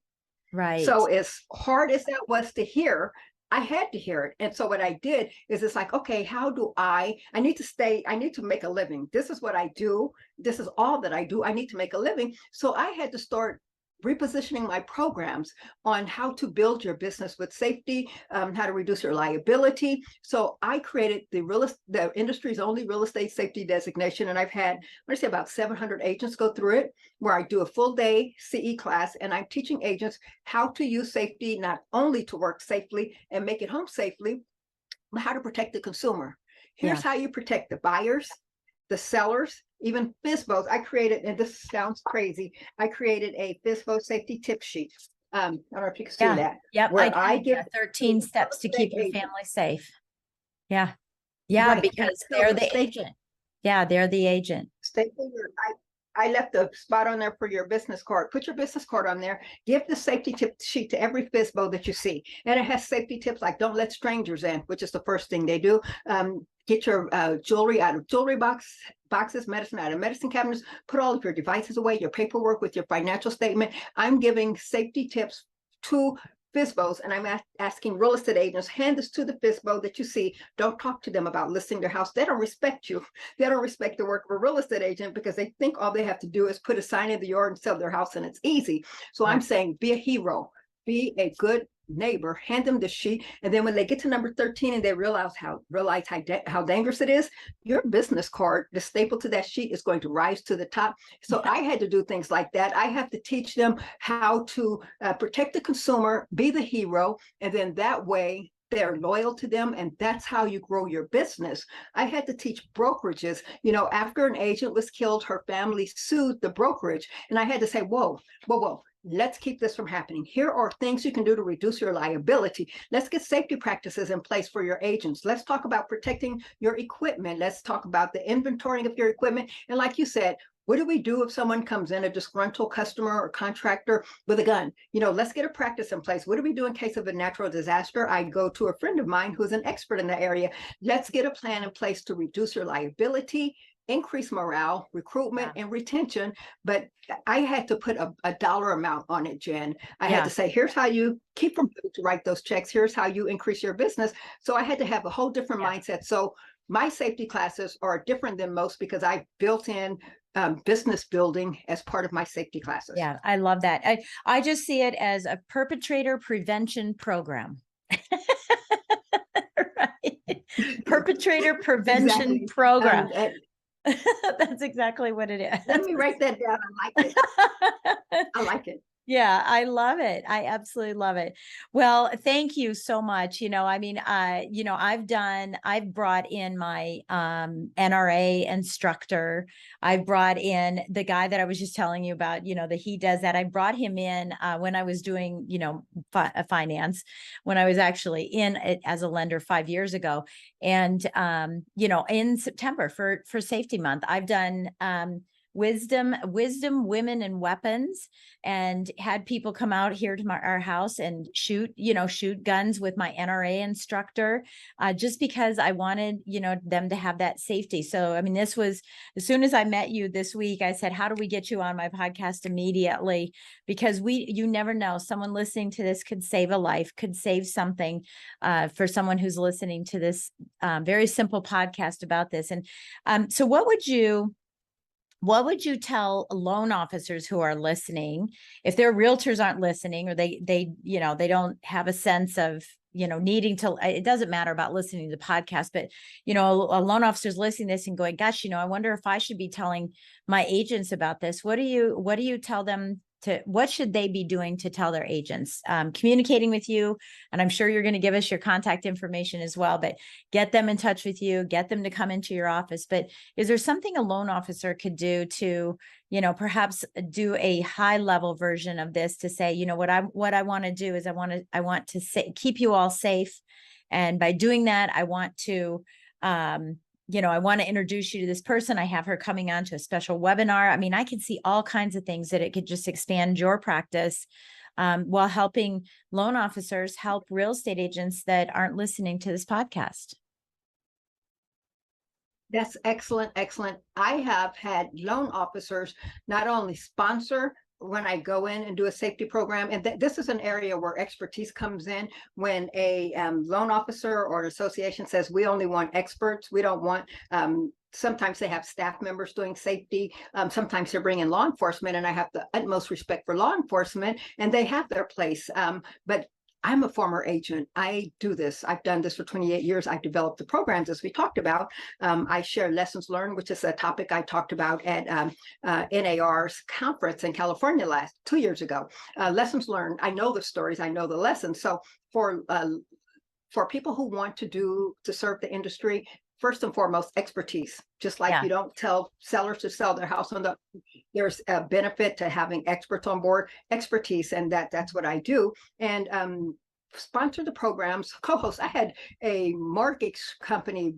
Right. So as hard as that was to hear, I had to hear it. And so what I did is it's like, okay, how do I need to make a living. This is what I do. This is all that I do. I need to make a living. So I had to start repositioning my programs on how to build your business with safety, how to reduce your liability. So I created the industry's only real estate safety designation. And I've had, about 700 agents go through it, where I do a full day CE class, and I'm teaching agents how to use safety, not only to work safely and make it home safely, but how to protect the consumer. Here's how you protect the buyers, the sellers, even FSBOs. I created, and this sounds crazy, I created a FSBO safety tip sheet. I don't know if you can see that. Yep. Where I give 13 steps to keep your family safe. Yeah. Right. Because they're the agent. Yeah, they're the agent. I left a spot on there for your business card. Put your business card on there. Give the safety tip sheet to every FSBO that you see. And it has safety tips like don't let strangers in, which is the first thing they do. Get your jewelry out of jewelry boxes, medicine out of medicine cabinets, put all of your devices away, your paperwork with your financial statement. I'm giving safety tips to FSBOs, and I'm asking real estate agents, hand this to the FSBO that you see. Don't talk to them about listing their house. They don't respect you. They don't respect the work of a real estate agent, because they think all they have to do is put a sign in the yard and sell their house, and it's easy. So I'm saying, be a hero, be a good neighbor, hand them the sheet, and then when they get to number 13 and they realize how dangerous it is, your business card, the staple to that sheet, is going to rise to the top. So I had to do things like that. I have to teach them how to protect the consumer, be the hero, and then that way they're loyal to them, and that's how you grow your business. I had to teach brokerages, after an agent was killed, her family sued the brokerage, and I had to say, whoa, whoa, whoa. Let's keep this from happening. Here are things you can do to reduce your liability. Let's get safety practices in place for your agents. Let's talk about protecting your equipment. Let's talk about the inventorying of your equipment. And like you said, what do we do if someone comes in, a disgruntled customer or contractor with a gun? Let's get a practice in place. What do we do in case of a natural disaster? I go to a friend of mine who's an expert in the area. Let's get a plan in place to reduce your liability, increase morale, recruitment, and retention. But I had to put a dollar amount on it, Jen. I had to say, here's how you keep from having to write those checks. Here's how you increase your business. So I had to have a whole different mindset. So my safety classes are different than most because I built in business building as part of my safety classes. Yeah, I love that. I just see it as a perpetrator prevention program. Right. Perpetrator prevention program. That's exactly what it is. Let me write that down. I like it. I like it. Yeah, I love it. I absolutely love it. Well, thank you so much. I've brought in my NRA instructor. I've brought in the guy that I was just telling you about, that he does that. I brought him in when I was doing, finance, when I was actually in it as a lender 5 years ago. And, in September for Safety Month, I've done wisdom, women and weapons, and had people come out here to our house and shoot guns with my NRA instructor, just because I wanted, them to have that safety. So, I mean, this was, as soon as I met you this week, I said, how do we get you on my podcast immediately? Because you never know, someone listening to this could save a life, could save something for someone who's listening to this very simple podcast about this. And so what would you tell loan officers who are listening, if their realtors aren't listening, or they don't have a sense of, needing to, it doesn't matter about listening to the podcast, but, a loan officer's listening to this and going, gosh, I wonder if I should be telling my agents about this. What do you tell them what should they be doing to tell their agents? Communicating with you, and I'm sure you're going to give us your contact information as well, but get them in touch with you, get them to come into your office. But is there something a loan officer could do to, perhaps do a high level version of this to say, what I want to do is I want to keep you all safe. And by doing that, I want to, I want to introduce you to this person. I have her coming on to a special webinar. I mean, I can see all kinds of things that it could just expand your practice, while helping loan officers help real estate agents that aren't listening to this podcast. That's excellent. Excellent. I have had loan officers not only sponsor when I go in and do a safety program, and this is an area where expertise comes in. When a loan officer or an association says, we only want experts, we don't want, sometimes they have staff members doing safety. Sometimes they're bringing law enforcement, and I have the utmost respect for law enforcement, and they have their place. But I'm a former agent. I do this. I've done this for 28 years. I've developed the programs, as we talked about. I share lessons learned, which is a topic I talked about at NAR's conference in California 2 years ago. Lessons learned. I know the stories. I know the lessons. So for people who want to serve the industry, first and foremost, expertise. Just like you don't tell sellers to sell their house there's a benefit to having experts on board, expertise, and that's what I do. And sponsor the programs, co-host. I had a mortgage company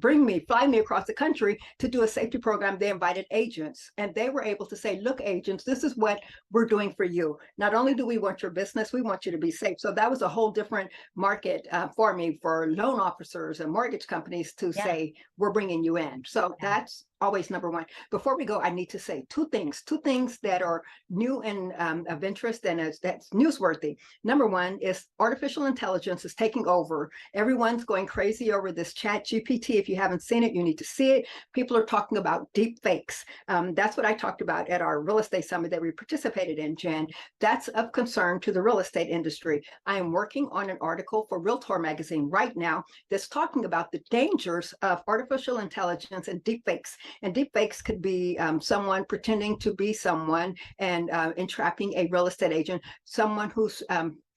fly me across the country to do a safety program. They invited agents, and they were able to say, look, agents, this is what we're doing for you. Not only do we want your business, we want you to be safe. So that was a whole different market for me, for loan officers and mortgage companies to say, we're bringing you in. So that's always number one. Before we go, I need to say two things that are new and of interest, and that's newsworthy. Number one is artificial intelligence is taking over. Everyone's going crazy over this Chat GPT. If you haven't seen it, you need to see it. People are talking about deep fakes. That's what I talked about at our real estate summit that we participated in, Jen. That's of concern to the real estate industry. I am working on an article for Realtor magazine right now that's talking about the dangers of artificial intelligence and deep fakes. And deep fakes could be someone pretending to be someone and entrapping a real estate agent, someone who's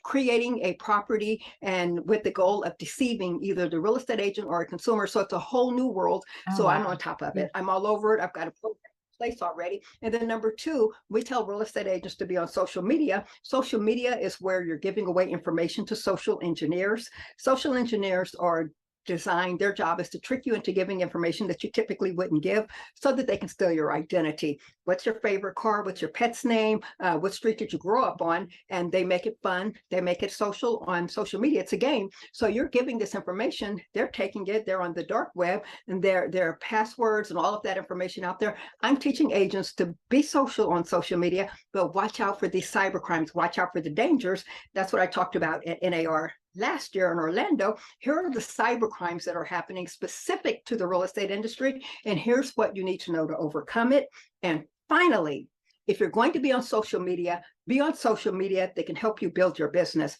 creating a property and with the goal of deceiving either the real estate agent or a consumer. So it's a whole new world. Oh, So I'm wow. on top of it. I'm all over it. I've got a program in place already. And then number two, we tell real estate agents to be on social media. Social media is where you're giving away information to social engineers. Social engineers are designed, their job is to trick you into giving information that you typically wouldn't give so that they can steal your identity. What's your favorite car? What's your pet's name? What street did you grow up on? And they make it fun. They make it social on social media. It's a game. So you're giving this information. They're taking it. They're on the dark web and their passwords and all of that information out there. I'm teaching agents to be social on social media, but watch out for these cyber crimes. Watch out for the dangers. That's what I talked about at NAR last year in Orlando. Here are the cyber crimes that are happening specific to the real estate industry. And here's what you need to know to overcome it. And finally, if you're going to be on social media, be on social media that can help you build your business.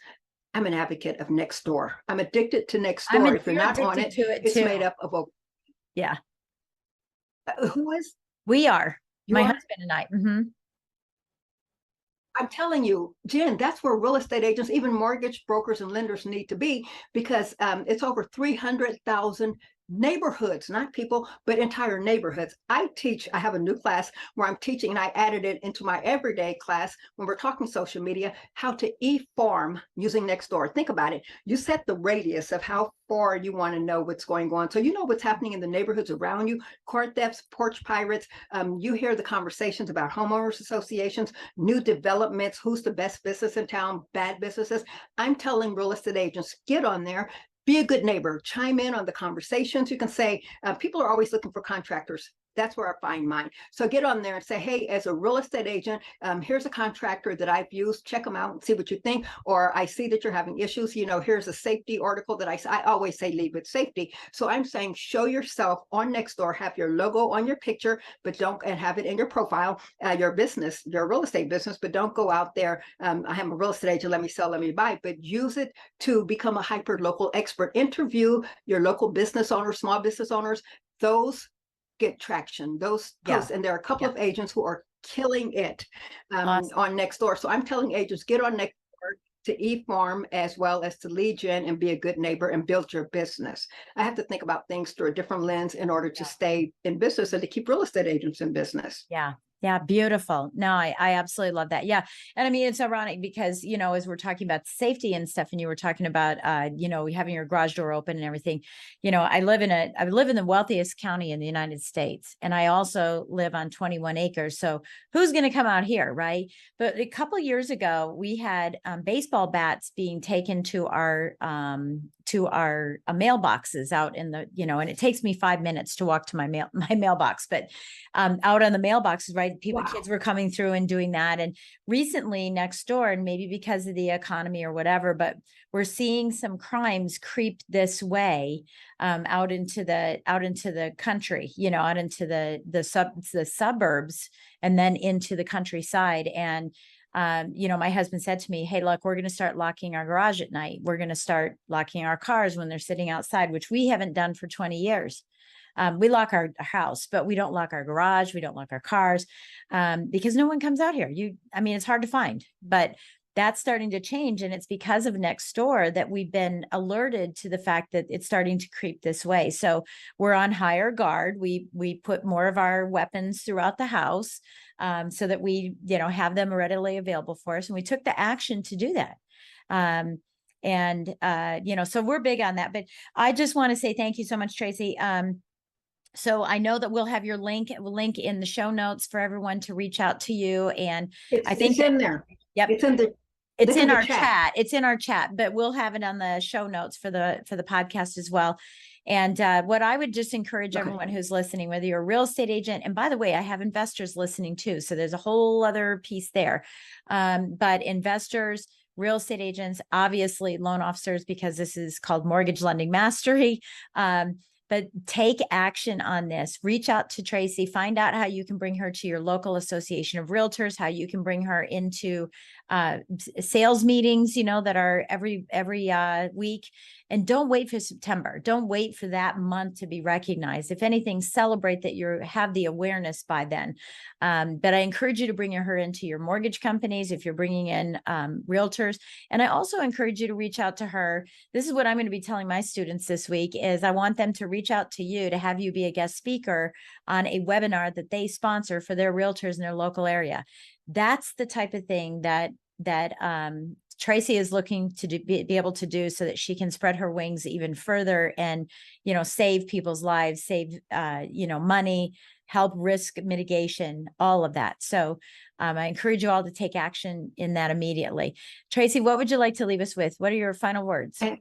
I'm an advocate of Nextdoor. I'm addicted to Nextdoor. If you're not on it, it's made up of yeah. Who is? We are. My are? husband and I. Mm-hmm. I'm telling you, Jen, that's where real estate agents, even mortgage brokers and lenders need to be, because it's over 300,000 neighborhoods, not people, but entire neighborhoods. I have a new class where I'm teaching, and I added it into my everyday class when we're talking social media, how to e-farm using Nextdoor. Think about it. You set the radius of how far you want to know what's going on. So you know what's happening in the neighborhoods around you, car thefts, porch pirates. You hear the conversations about homeowners associations, new developments, who's the best business in town, bad businesses. I'm telling real estate agents, get on there. Be a good neighbor, chime in on the conversations. You can say, people are always looking for contractors. That's where I find mine. So get on there and say, hey, as a real estate agent, here's a contractor that I've used. Check them out and see what you think. Or I see that you're having issues. Here's a safety article that I always say lead with safety. So I'm saying show yourself on Nextdoor, have your logo on your picture, but don't, and have it in your profile, your business, your real estate business, but don't go out there. I am a real estate agent. Let me sell, let me buy, but use it to become a hyper local expert. Interview your local business owners, small business owners. Those get traction, those posts. And there are a couple of agents who are killing it on Nextdoor. So I'm telling agents, get on Nextdoor to e-farm as well as to lead gen and be a good neighbor and build your business. I have to think about things through a different lens in order to stay in business and to keep real estate agents in business. Yeah. Yeah. Beautiful. No, I absolutely love that. Yeah. And I mean, it's ironic because, as we're talking about safety and stuff, and you were talking about, having your garage door open and everything, I live in the wealthiest county in the United States. And I also live on 21 acres. So who's going to come out here? Right. But a couple of years ago, we had baseball bats being taken to our mailboxes out in the, and it takes me 5 minutes to walk to my mailbox, but out on the mailboxes, right? Kids were coming through and doing that. And recently Nextdoor, and maybe because of the economy or whatever, but we're seeing some crimes creep this way, out into the country, out into the suburbs, and then into the countryside. And my husband said to me, hey, look, we're going to start locking our garage at night. We're going to start locking our cars when they're sitting outside, which we haven't done for 20 years. We lock our house, but we don't lock our garage. We don't lock our cars, because no one comes out here. It's hard to find, but that's starting to change. And it's because of Nextdoor that we've been alerted to the fact that it's starting to creep this way. So we're on higher guard. We put more of our weapons throughout the house, so that we, have them readily available for us. And we took the action to do that. So we're big on that, but I just want to say thank you so much, Tracy. So I know that we'll have your link in the show notes for everyone to reach out to you. And I think it's in there. Yep. It's in our chat. It's in our chat, but we'll have it on the show notes for the podcast as well. And what I would just encourage everyone who's listening, whether you're a real estate agent, and by the way, I have investors listening too. So there's a whole other piece there. But investors, real estate agents, obviously loan officers, because this is called Mortgage Lending Mastery. But take action on this. Reach out to Tracy, find out how you can bring her to your local association of realtors, how you can bring her into sales meetings, that are every week. And don't wait for September. Don't wait for that month to be recognized. If anything, celebrate that you have the awareness by then. But I encourage you to bring her into your mortgage companies if you're bringing in realtors. And I also encourage you to reach out to her. This is what I'm going to be telling my students this week is I want them to reach out to you to have you be a guest speaker on a webinar that they sponsor for their realtors in their local area. That's the type of thing that Tracy is looking to be able to do so that she can spread her wings even further and, save people's lives, save, money, help risk mitigation, all of that. So I encourage you all to take action in that immediately. Tracy, what would you like to leave us with? What are your final words? And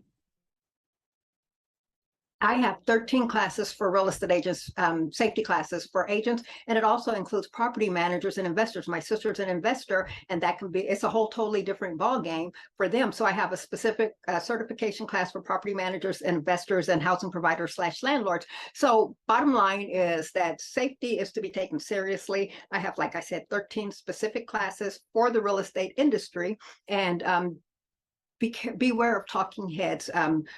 I have 13 classes for real estate agents, safety classes for agents, and it also includes property managers and investors. My sister's an investor, and it's a whole totally different ball game for them. So I have a specific certification class for property managers, investors, and housing providers / landlords. So bottom line is that safety is to be taken seriously. I have, like I said, 13 specific classes for the real estate industry, and beware of talking heads.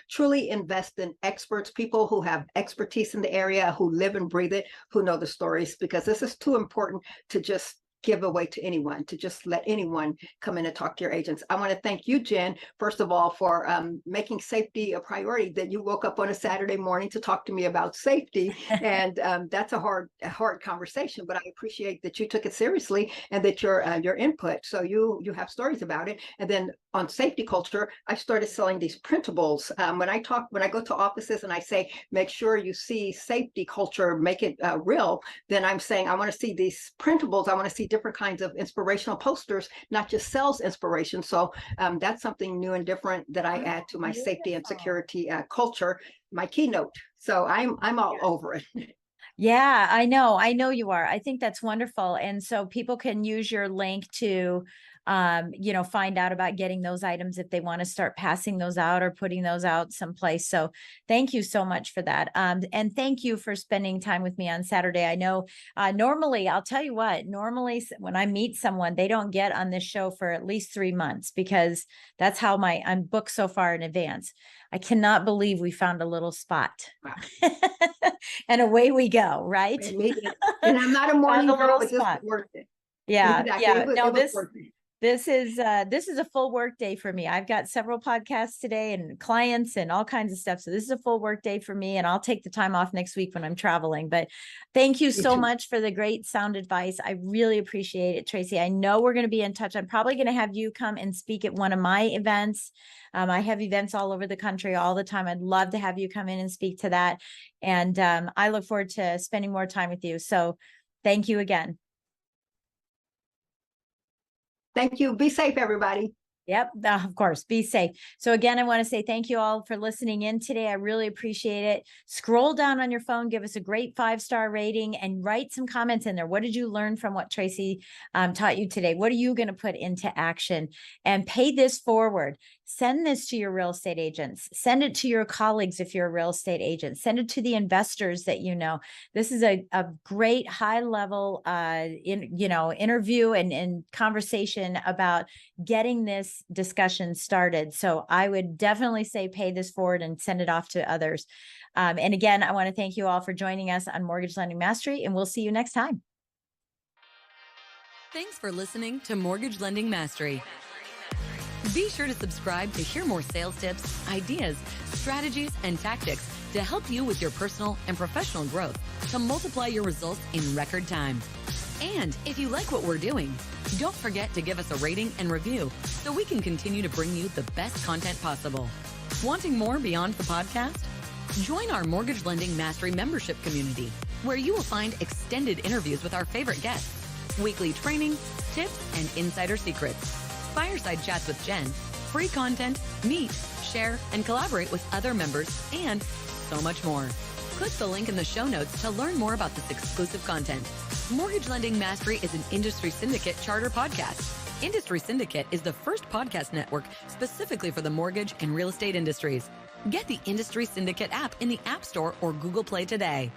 Truly invest in experts, people who have expertise in the area, who live and breathe it, who know the stories, because this is too important to just give away to anyone, to just let anyone come in and talk to your agents. I want to thank you, Jen, first of all, for making safety a priority, that you woke up on a Saturday morning to talk to me about safety. And that's a hard conversation, but I appreciate that you took it seriously and that your input. So you have stories about it. And then on safety culture, I started selling these printables. When I go to offices and I say, make sure you see safety culture, make it real, then I'm saying, I want to see these printables. I want to see different kinds of inspirational posters, not just sales inspiration. So that's something new and different that I add to my safety and security culture, my keynote. So I'm all over it. Yeah, I know you are. I think that's wonderful. And so people can use your link to, find out about getting those items if they want to start passing those out or putting those out someplace. So thank you so much for that. And thank you for spending time with me on Saturday. I know, normally, I'll tell you what, normally when I meet someone, they don't get on this show for at least 3 months, because that's how I'm booked so far in advance. I cannot believe we found a little spot. Wow. And away we go, right? And I'm not a morning girl, but this is worth it. Yeah. Exactly. Yeah. It was worth it. This is a full work day for me. I've got several podcasts today and clients and all kinds of stuff. So this is a full work day for me, and I'll take the time off next week when I'm traveling. But thank you so much for the great sound advice. I really appreciate it, Tracy. I know we're going to be in touch. I'm probably going to have you come and speak at one of my events. I have events all over the country all the time. I'd love to have you come in and speak to that. And I look forward to spending more time with you. So thank you again. Thank you. Be safe, everybody. Yep, of course. Be safe. So again, I want to say thank you all for listening in today. I really appreciate it. Scroll down on your phone, give us a great 5-star rating, and write some comments in there. What did you learn from what Tracy taught you today? What are you going to put into action? And pay this forward. Send this to your real estate agents. Send it to your colleagues if you're a real estate agent. Send it to the investors that you know. This is a great high-level interview and conversation about getting this discussion started. So I would definitely say pay this forward and send it off to others. And again, I want to thank you all for joining us on Mortgage Lending Mastery, and we'll see you next time. Thanks for listening to Mortgage Lending Mastery. Be sure to subscribe to hear more sales tips, ideas, strategies, and tactics to help you with your personal and professional growth to multiply your results in record time. And if you like what we're doing, don't forget to give us a rating and review so we can continue to bring you the best content possible. Wanting more beyond the podcast? Join our Mortgage Lending Mastery membership community, where you will find extended interviews with our favorite guests, weekly training, tips, and insider secrets, fireside chats with Jen, free content, meet, share, and collaborate with other members, and so much more. Click the link in the show notes to learn more about this exclusive content. Mortgage Lending Mastery is an Industry Syndicate charter podcast. Industry Syndicate is the first podcast network specifically for the mortgage and real estate industries. Get the Industry Syndicate app in the App Store or Google Play today.